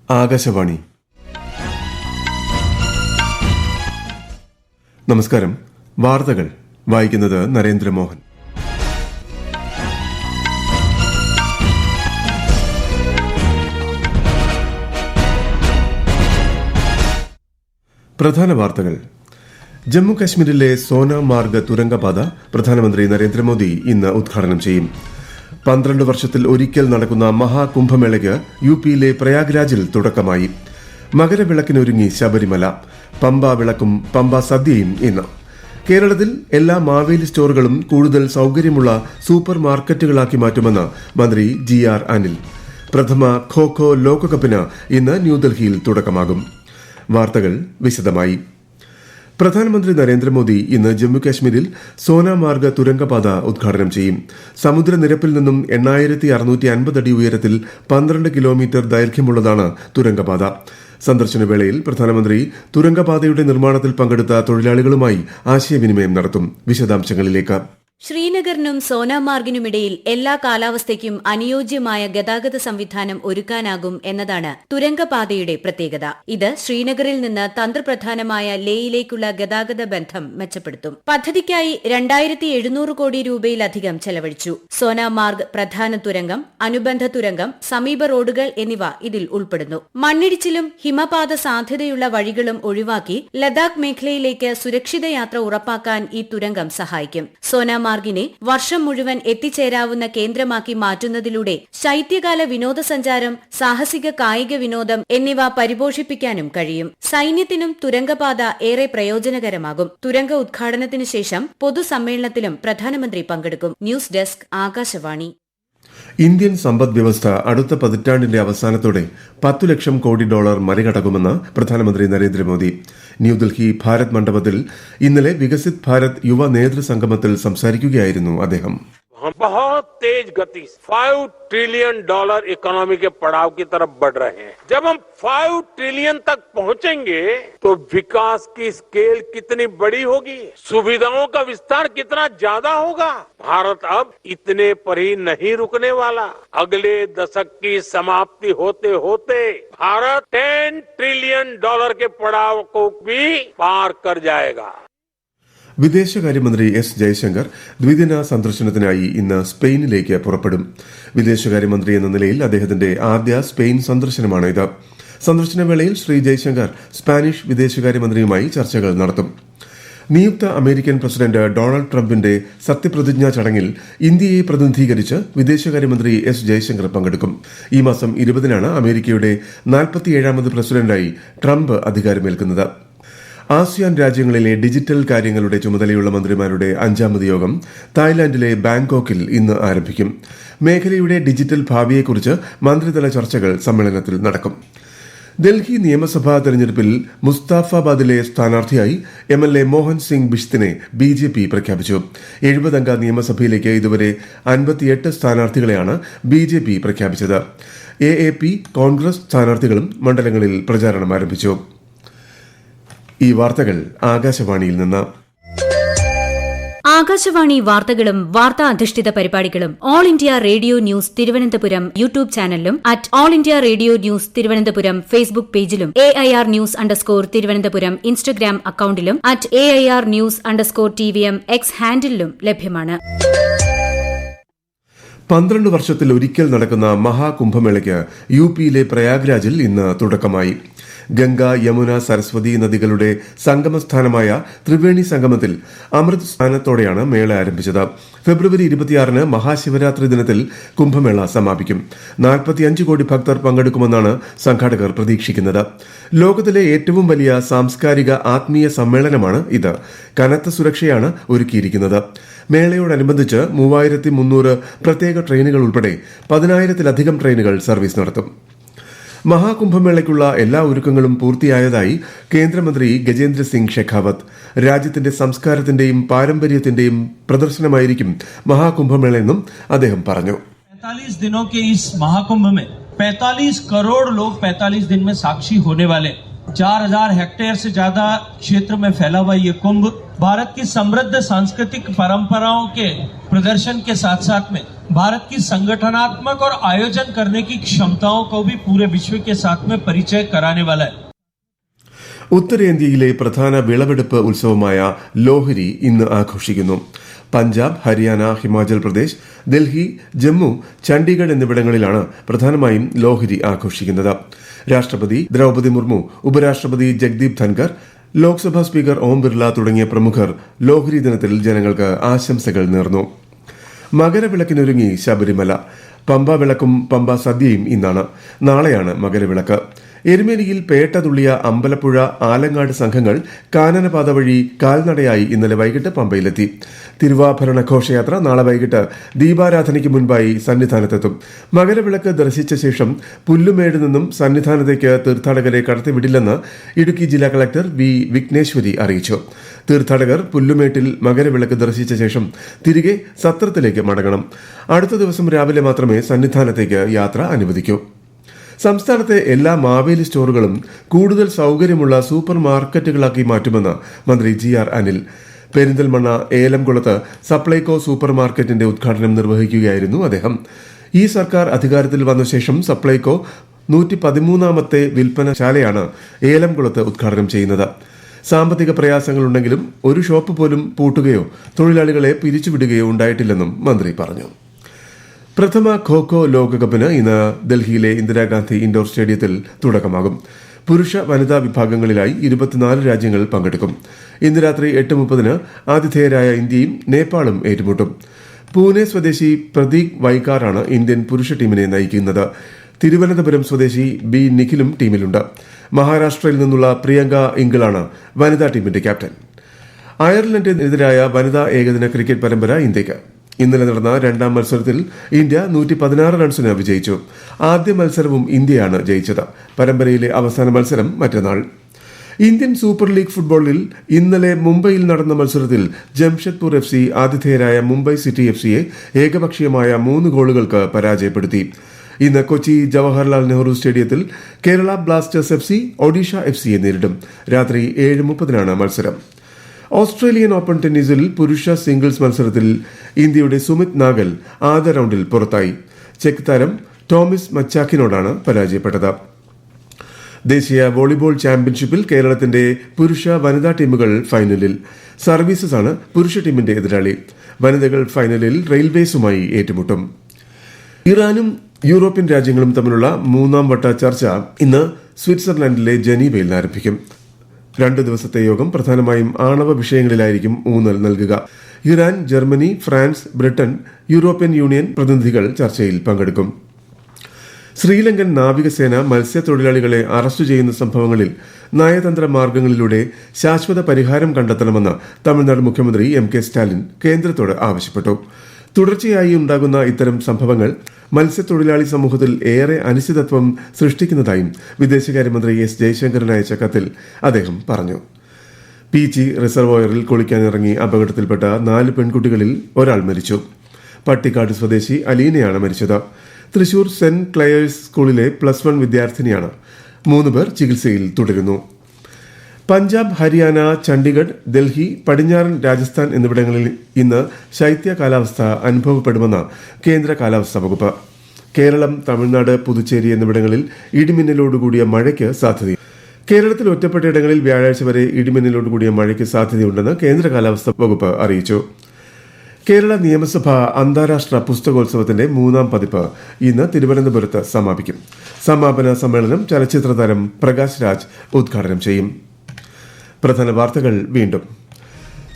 ആകാശവാണി. നമസ്കാരം. വാർത്തകൾ വായിക്കുന്നത് നരേന്ദ്രമോഹൻ. പ്രധാന വാർത്തകൾ. ജമ്മു കശ്മീരിലെ സോനാമാർഗ് തുരങ്കപാത പ്രധാനമന്ത്രി നരേന്ദ്രമോദി ഇന്ന് ഉദ്ഘാടനം ചെയ്യും. 12 വർഷത്തിൽ ഒരിക്കൽ നടക്കുന്ന മഹാകുംഭമേളയ്ക്ക് യുപിയിലെ പ്രയാഗ്രാജിൽ തുടക്കമായി. മകരവിളക്കിനൊരുങ്ങി ശബരിമല. പമ്പ വിളക്കും പമ്പ സദ്യയും ഇന്ന്. കേരളത്തിൽ എല്ലാ മാവേലി സ്റ്റോറുകളും കൂടുതൽ സൌകര്യമുള്ള സൂപ്പർ മാർക്കറ്റുകളാക്കി മാറ്റുമെന്ന് മന്ത്രി GR അനിൽ. പ്രഥമ ഖോ ലോകകപ്പിന് ഇന്ന് ന്യൂഡൽഹിയിൽ തുടക്കമാകും. വാർത്തകൾ വിശദമായി. പ്രധാനമന്ത്രി നരേന്ദ്രമോദി ഇന്ന് ജമ്മുകാശ്മീരിൽ സോനാമാർഗ് തുരങ്കപാത ഉദ്ഘാടനം ചെയ്യും. സമുദ്രനിരപ്പിൽ നിന്നും 8650 അടി ഉയരത്തിൽ 12 കിലോമീറ്റർ ദൈർഘ്യമുള്ളതാണ് തുരങ്കപാത. സന്ദർശനവേളയിൽ പ്രധാനമന്ത്രി തുരങ്കപാതയുടെ നിർമ്മാണത്തിൽ പങ്കെടുത്ത തൊഴിലാളികളുമായി ആശയവിനിമയം നടത്തും. വിശദാംശങ്ങളിലേക്ക്. ശ്രീനഗറിനും സോനാമാർഗിനുമിടയിൽ എല്ലാ കാലാവസ്ഥയ്ക്കും അനുയോജ്യമായ ഗതാഗത സംവിധാനം ഒരുക്കാനാകും എന്നതാണ് തുരങ്കപാതയുടെ പ്രത്യേകത. ഇത് ശ്രീനഗറിൽ നിന്ന് തന്ത്രപ്രധാനമായ ലേയിലേക്കുള്ള ഗതാഗത ബന്ധം മെച്ചപ്പെടുത്തും. പദ്ധതിക്കായി 2700 കോടി രൂപയിലധികം ചെലവഴിച്ചു. സോനാമാർഗ് പ്രധാന തുരങ്കം, അനുബന്ധ തുരങ്കം, സമീപ റോഡുകൾ എന്നിവ ഇതിൽ ഉൾപ്പെടുന്നു. മണ്ണിടിച്ചിലും ഹിമപാത സാധ്യതയുള്ള വഴികളും ഒഴിവാക്കി ലഡാക്ക് മേഖലയിലേക്ക് സുരക്ഷിത യാത്ര ഉറപ്പാക്കാൻ ഈ തുരങ്കം സഹായിക്കും. സോനാമാർഗിനെ വർഷം മുഴുവൻ എത്തിച്ചേരാവുന്ന കേന്ദ്രമാക്കി മാറ്റുന്നതിലൂടെ ശൈത്യകാല വിനോദസഞ്ചാരം, സാഹസിക കായിക വിനോദം എന്നിവ പരിപോഷിപ്പിക്കാനും കഴിയും. സൈന്യത്തിനും തുരങ്കപാത ഏറെ പ്രയോജനകരമാകും. തുരങ്ക ഉദ്ഘാടനത്തിനു ശേഷം പൊതുസമ്മേളനത്തിലും പ്രധാനമന്ത്രി പങ്കെടുക്കും. News desk, Akashvani. ഇന്ത്യൻ സമ്പദ് വ്യവസ്ഥ അടുത്ത പതിറ്റാണ്ടിന്റെ അവസാനത്തോടെ $10 ലക്ഷം കോടി മറികടക്കുമെന്ന് പ്രധാനമന്ത്രി നരേന്ദ്രമോദി. ന്യൂഡൽഹി ഭാരത് മണ്ഡപത്തിൽ ഇന്നലെ വികസിത് ഭാരത് യുവ നേതൃസംഗമത്തിൽ സംസാരിക്കുകയായിരുന്നു അദ്ദേഹം. बहुत तेज गति 5 ट्रिलियन डॉलर इकोनॉमी के पड़ाव की तरफ बढ़ रहे हैं. जब हम 5 ट्रिलियन तक पहुंचेंगे तो विकास की स्केल कितनी बड़ी होगी, सुविधाओं का विस्तार कितना ज्यादा होगा. भारत अब इतने पर ही नहीं रुकने वाला. अगले दशक की समाप्ति होते होते भारत $10 ट्रिलियन के पड़ाव को भी पार कर जाएगा. വിദേശകാര്യമന്ത്രി S. ജയശങ്കർ ദ്വിദിന സന്ദർശനത്തിനായി ഇന്ന് സ്പെയിനിലേക്ക് പുറപ്പെടും. വിദേശകാര്യമന്ത്രി എന്ന നിലയിൽ അദ്ദേഹത്തിന്റെ ആദ്യ സ്പെയിൻ സന്ദർശനമാണിത്. സന്ദർശനവേളയിൽ ശ്രീ ജയശങ്കർ സ്പാനിഷ് വിദേശകാര്യമന്ത്രിയുമായി ചർച്ചകൾ നടത്തും. നിയുക്ത അമേരിക്കൻ പ്രസിഡന്റ് ഡൊണാൾഡ് ട്രംപിന്റെ സത്യപ്രതിജ്ഞാ ചടങ്ങിൽ ഇന്ത്യയെ പ്രതിനിധീകരിച്ച് വിദേശകാര്യമന്ത്രി S. ജയശങ്കർ പങ്കെടുക്കും. ഈ മാസം 20-നാണ് അമേരിക്കയുടെ 47ാമത് പ്രസിഡന്റായി ട്രംപ് അധികാരമേൽക്കുന്നത്. ആസിയാൻ രാജ്യങ്ങളിലെ ഡിജിറ്റൽ കാര്യങ്ങളുടെ ചുമതലയുള്ള മന്ത്രിമാരുടെ 5ാമത് യോഗം തായ്ലാന്റിലെ ബാങ്കോക്കിൽ ഇന്ന് ആരംഭിക്കും. മേഖലയുടെ ഡിജിറ്റൽ ഭാവിയെക്കുറിച്ച് മന്ത്രിതല ചർച്ചകൾ സമ്മേളനത്തിൽ നടക്കും. ഡൽഹി നിയമസഭാ തെരഞ്ഞെടുപ്പിൽ മുസ്താഫാബാദിലെ സ്ഥാനാർത്ഥിയായി MLA മോഹൻ സിംഗ് ബിഷ്തിനെ BJP പ്രഖ്യാപിച്ചു. 70 അംഗ നിയമസഭയിലേക്ക് ഇതുവരെ 58 സ്ഥാനാർത്ഥികളെയാണ് BJP പ്രഖ്യാപിച്ചത്. AAP, കോൺഗ്രസ് സ്ഥാനാർത്ഥികളും മണ്ഡലങ്ങളിൽ പ്രചാരണം ആരംഭിച്ചു. ഈ വാർത്തകൾ ആകാശവാണിയിൽ നിന്ന്. ആകാശവാണി വാർത്തകളും വാർത്താ അധിഷ്ഠിത പരിപാടികളും All India Radio News Thiruvananthapuram YouTube ചാനലിലും @All India Radio News Thiruvananthapuram Facebook പേജിലും AIR ന്യൂസ് തിരുവനന്തപുരം ഇൻസ്റ്റഗ്രാം അക്കൌണ്ടിലും @AIR ന്യൂസ് TVM X ഹാൻഡിലും ലഭ്യമാണ്. 12 വർഷത്തിൽ ഒരിക്കൽ നടക്കുന്ന മഹാകുംഭമേളയ്ക്ക് യുപിയിലെ പ്രയാഗ്രാജിൽ ഇന്ന് തുടക്കമായി. ഗംഗ, യമുന, സരസ്വതി നദികളുടെ സംഗമസ്ഥാനമായ ത്രിവേണി സംഗമത്തിൽ അമൃത് സ്നാനത്തോടെയാണ് മേള ആരംഭിച്ചത്. ഫെബ്രുവരി 26-ന് മഹാശിവരാത്രി ദിനത്തിൽ കുംഭമേള സമാപിക്കും. 45 കോടി ഭക്തർ പങ്കെടുക്കുമെന്നാണ് സംഘാടകർ പ്രതീക്ഷിക്കുന്നത്. ലോകത്തിലെ ഏറ്റവും വലിയ സാംസ്കാരിക ആത്മീയ സമ്മേളനമാണ് ഇത്. കനത്ത സുരക്ഷയാണ് ഒരുക്കിയിരിക്കുന്നത്. മേളയോടനുബന്ധിച്ച് 3300 പ്രത്യേക ട്രെയിനുകൾ ഉൾപ്പെടെ 10,000-ലധികം ട്രെയിനുകൾ സർവീസ് നടത്തും. മഹാകുംഭമേളയ്ക്കുള്ള എല്ലാ ഒരുക്കങ്ങളും പൂർത്തിയായതായി കേന്ദ്രമന്ത്രി ഗജേന്ദ്ര സിംഗ് ഷെഖാവത്ത്. രാജ്യത്തിന്റെ സംസ്കാരത്തിന്റെയും പാരമ്പര്യത്തിന്റെയും പ്രദർശനമായിരിക്കും മഹാകുംഭമേളയെന്നും അദ്ദേഹം പറഞ്ഞു. 45 दिनों के इस महाकुंभ में 45 करोड़ लोग 45 दिन में साक्षी होने वाले 4,000 हेक्टेयर से ज्यादा क्षेत्र में फैला हुआ ये कुंभ भारत की समृद्ध सांस्कृतिक परंपराओं के प्रदर्शन के साथ साथ में भारत की संगठनात्मक और आयोजन करने की क्षमताओं को भी पूरे विश्व के साथ में परिचय कराने वाला है. ഉത്തരേന്ത്യയിലെ പ്രധാന വിളവെടുപ്പ് ഉത്സവമായ ലോഹരി ഇന്ന് ആഘോഷിക്കുന്നു. പഞ്ചാബ്, ഹരിയാന, ഹിമാചൽ പ്രദേശ്, ഡൽഹി, ജമ്മു, ചണ്ഡീഗഡ് എന്നിവിടങ്ങളിലാണ് പ്രധാനമായും ലോഹരി ആഘോഷിക്കുന്നത്. രാഷ്ട്രപതി ദ്രൌപദി മുർമു, ഉപരാഷ്ട്രപതി ജഗ്ദീപ് ധൻകർ, ലോക്സഭാ സ്പീക്കർ ഓം ബിർല തുടങ്ങിയ പ്രമുഖർ ലോഹരി ദിനത്തിൽ ജനങ്ങൾക്ക് ആശംസകൾ നേർന്നു. മകരവിളക്കിനൊരുങ്ങി ശബരിമല. പമ്പ വിളക്കും പമ്പ സദ്യയും ഇന്നാണ്. നാളെയാണ് മകരവിളക്ക്. എരുമേലിയിൽ പേട്ട തുള്ളിയ അമ്പലപ്പുഴ ആലങ്ങാട് സംഘങ്ങൾ കാനനപാത വഴി കാൽനടയായി ഇന്നലെ വൈകിട്ട് പമ്പയിലെത്തി. തിരുവാഭരണ ഘോഷയാത്ര നാളെ വൈകിട്ട് ദീപാരാധനയ്ക്ക് മുൻപായി സന്നിധാനത്തെത്തും. മകരവിളക്ക് ദർശിച്ച ശേഷം പുല്ലുമേട് നിന്നും സന്നിധാനത്തേക്ക് തീർത്ഥാടകരെ കടത്തിവിടില്ലെന്ന് ഇടുക്കി ജില്ലാ കളക്ടർ വി വിഘ്നേശ്വരി അറിയിച്ചു. തീർത്ഥാടകർ പുല്ലുമേട്ടിൽ മകരവിളക്ക് ദർശിച്ച ശേഷം തിരികെ സത്രത്തിലേക്ക് മടങ്ങണം. അടുത്ത ദിവസം രാവിലെ മാത്രമേ സന്നിധാനത്തേക്ക് യാത്ര അനുവദിക്കൂ. സംസ്ഥാനത്തെ എല്ലാ മാവേലി സ്റ്റോറുകളും കൂടുതൽ സൌകര്യമുള്ള സൂപ്പർ മാർക്കറ്റുകളാക്കി മാറ്റുമെന്ന് മന്ത്രി ജി.ആർ. അനിൽ. പെരിന്തൽമണ്ണ ഏലംകുളത്ത് സപ്ലൈകോ സൂപ്പർ മാർക്കറ്റിന്റെ ഉദ്ഘാടനം നിർവഹിക്കുകയായിരുന്നു അദ്ദേഹം. ഈ സർക്കാർ അധികാരത്തിൽ വന്ന ശേഷം സപ്ലൈകോ 113ാമത്തെ വിൽപ്പനശാലയാണ് ഏലംകുളത്ത് ഉദ്ഘാടനം ചെയ്യുന്നത്. സാമ്പത്തിക പ്രയാസങ്ങളുണ്ടെങ്കിലും ഒരു ഷോപ്പ് പോലും പൂട്ടുകയോ തൊഴിലാളികളെ പിരിച്ചുവിടുകയോ ഉണ്ടായിട്ടില്ലെന്നും മന്ത്രി പറഞ്ഞു. പ്രഥമ ഖോ-ഖോ ലോകകപ്പിന് ഇന്ന് ഡൽഹിയിലെ ഇന്ദിരാഗാന്ധി ഇൻഡോർ സ്റ്റേഡിയത്തിൽ തുടക്കമാകും. പുരുഷ വനിതാ വിഭാഗങ്ങളിലായി 24 രാജ്യങ്ങൾ പങ്കെടുക്കും. ഇന്ന് രാത്രി 8:30 ആതിഥേയരായ ഇന്ത്യയും നേപ്പാളും ഏറ്റുമുട്ടും. പൂനെ സ്വദേശി പ്രതീക് വൈകാറാണ് ഇന്ത്യൻ പുരുഷ ടീമിനെ നയിക്കുന്നത്. തിരുവനന്തപുരം സ്വദേശി ബി നിഖിലും ടീമിലുണ്ട്. മഹാരാഷ്ട്രയിൽ നിന്നുള്ള പ്രിയങ്ക ഇംഗിളാണ് വനിതാ ടീമിന്റെ ക്യാപ്റ്റൻ. അയർലൻഡിനെതിരായ വനിതാ ഏകദിന ക്രിക്കറ്റ് പരമ്പര ഇന്ത്യയ്ക്ക്. ഇന്നലെ നടന്ന രണ്ടാം മത്സരത്തിൽ ഇന്ത്യ 116 റൺസിന് വിജയിച്ചു. ആദ്യ മത്സരവും ഇന്ത്യയാണ് ജയിച്ചത്. പരമ്പരയിലെ അവസാന മത്സരം മറ്റന്നാൾ. ഇന്ത്യൻ സൂപ്പർ ലീഗ് ഫുട്ബോളിൽ ഇന്നലെ മുംബൈയിൽ നടന്ന മത്സരത്തിൽ ജംഷഡ്പൂർ FC ആതിഥേയരായ മുംബൈ സിറ്റി FCയെ ഏകപക്ഷീയമായ 3 ഗോളുകൾക്ക് പരാജയപ്പെടുത്തി. ഇന്ന് കൊച്ചി ജവഹർലാൽ നെഹ്റു സ്റ്റേഡിയത്തിൽ കേരള ബ്ലാസ്റ്റേഴ്സ് FC ഒഡീഷ FCയെ നേരിടും. രാത്രി 7:30 മത്സരം. ഓസ്ട്രേലിയൻ ഓപ്പൺ ടെന്നീസിൽ പുരുഷ സിംഗിൾസ് മത്സരത്തിൽ ഇന്ത്യയുടെ സുമിത് നാഗൽ ആദ്യ റൌണ്ടിൽ പുറത്തായി. ചെക്ക് താരം ടോമിസ് മച്ചാക്കിനോടാണ് പരാജയപ്പെട്ടത്. ദേശീയ വോളിബോൾ ചാമ്പ്യൻഷിപ്പിൽ കേരളത്തിന്റെ പുരുഷ വനിതാ ടീമുകൾ ഫൈനലിൽ. സർവീസസ് ആണ് പുരുഷ ടീമിന്റെ എതിരാളി. വനിതകൾ ഫൈനലിൽ റെയിൽവേസുമായി ഏറ്റുമുട്ടും. ഇറാനും യൂറോപ്യൻ രാജ്യങ്ങളും തമ്മിലുള്ള 3ാം വട്ട ചർച്ച ഇന്ന് സ്വിറ്റ്സർലൻഡിലെ ജനീവയിൽ ആരംഭിക്കും. 2 ദിവസത്തെ യോഗം പ്രധാനമായും ആണവ വിഷയങ്ങളിലായിരിക്കും ഊന്നൽ നൽകുക. Iran, Germany, France, Britain, European union പ്രതിനിധികൾ ചർച്ചയിൽ പങ്കെടുക്കും. ശ്രീലങ്കൻ നാവികസേന മത്സ്യത്തൊഴിലാളികളെ അറസ്റ്റ് ചെയ്യുന്ന സംഭവങ്ങളിൽ നയതന്ത്ര മാർഗങ്ങളിലൂടെ ശാശ്വത പരിഹാരം കണ്ടെത്തണമെന്ന് തമിഴ്നാട് മുഖ്യമന്ത്രി M.K. സ്റ്റാലിൻ കേന്ദ്രത്തോട് ആവശ്യപ്പെട്ടു. തുടർച്ചയായി ഉണ്ടാകുന്ന ഇത്തരം സംഭവങ്ങൾ മത്സ്യത്തൊഴിലാളി സമൂഹത്തിൽ ഏറെ അനിശ്ചിതത്വം സൃഷ്ടിക്കുന്നതായും വിദേശകാര്യമന്ത്രി S. ജയശങ്കറിന് അയച്ച കത്തിൽ അദ്ദേഹം പറഞ്ഞു. പീച്ചി റിസർവോയറിൽ കുളിക്കാനിറങ്ങി അപകടത്തിൽപ്പെട്ട 4 പെൺകുട്ടികളിൽ ഒരാൾ മരിച്ചു. പട്ടിക്കാട് സ്വദേശി അലീനയാണ് മരിച്ചത്. തൃശൂർ സെന്റ് ക്ലയേഴ്സ് സ്കൂളിലെ +1 വിദ്യാർത്ഥിനിയാണ്. 3 പേർ ചികിത്സയിൽ തുടരുന്നു. പഞ്ചാബ്, ഹരിയാന, ചണ്ഡീഗഡ്, ഡൽഹി, പടിഞ്ഞാറൻ രാജസ്ഥാൻ എന്നിവിടങ്ങളിൽ ഇന്ന് ശൈത്യ കാലാവസ്ഥ അനുഭവപ്പെടുമെന്ന് കേന്ദ്ര കാലാവസ്ഥാ വകുപ്പ്. കേരളം, തമിഴ്നാട്, പുതുച്ചേരി എന്നിവിടങ്ങളിൽ ഇടിമിന്നലോടുകൂടിയ മഴയ്ക്ക് സാധ്യത. കേരളത്തിൽ ഒറ്റപ്പെട്ടയിടങ്ങളിൽ വ്യാഴാഴ്ച വരെ ഇടിമിന്നലോടുകൂടിയ മഴയ്ക്ക് സാധ്യതയുണ്ടെന്ന് കേന്ദ്ര കാലാവസ്ഥാ വകുപ്പ് അറിയിച്ചു. കേരള നിയമസഭ അന്താരാഷ്ട്ര പുസ്തകോത്സവത്തിന്റെ 3ാം പതിപ്പ് ഇന്ന് തിരുവനന്തപുരത്ത് സമാപിക്കും. സമാപന സമ്മേളനം ചലച്ചിത്ര താരം പ്രകാശ് രാജ് ഉദ്ഘാടനം ചെയ്യും. പ്രധാന വാർത്തകൾ വീണ്ടും.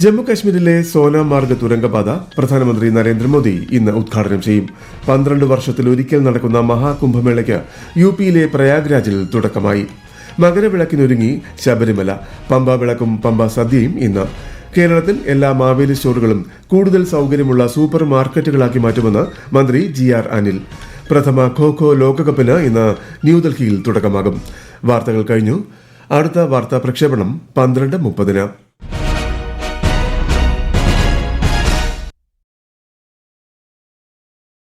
ജമ്മുകശ്മീരിലെ സോനാമാർഗ് തുരങ്കപാത പ്രധാനമന്ത്രി നരേന്ദ്രമോദി ഇന്ന് ഉദ്ഘാടനം ചെയ്യും. 12 വർഷത്തിലൊരിക്കൽ നടക്കുന്ന മഹാകുംഭമേളയ്ക്ക് UPയിലെ പ്രയാഗ്രാജിൽ തുടക്കമായി. മകരവിളക്കിനൊരുങ്ങി ശബരിമല. പമ്പ വിളക്കും പമ്പ സദ്യയും ഇന്ന്. കേരളത്തിൽ എല്ലാ മാവേലി സ്റ്റോറുകളും കൂടുതൽ സൌകര്യമുള്ള സൂപ്പർ മാർക്കറ്റുകളാക്കി മാറ്റുമെന്ന് മന്ത്രി G.R. അനിൽ. പ്രഥമ ഖോ-ഖോ ലോകകപ്പിന് ഇന്ന് ന്യൂഡൽഹിയിൽ തുടക്കമാകും. വാർത്തകൾ കഴിഞ്ഞു. അടുത്ത വാർത്താ പ്രക്ഷേപണം 12:30.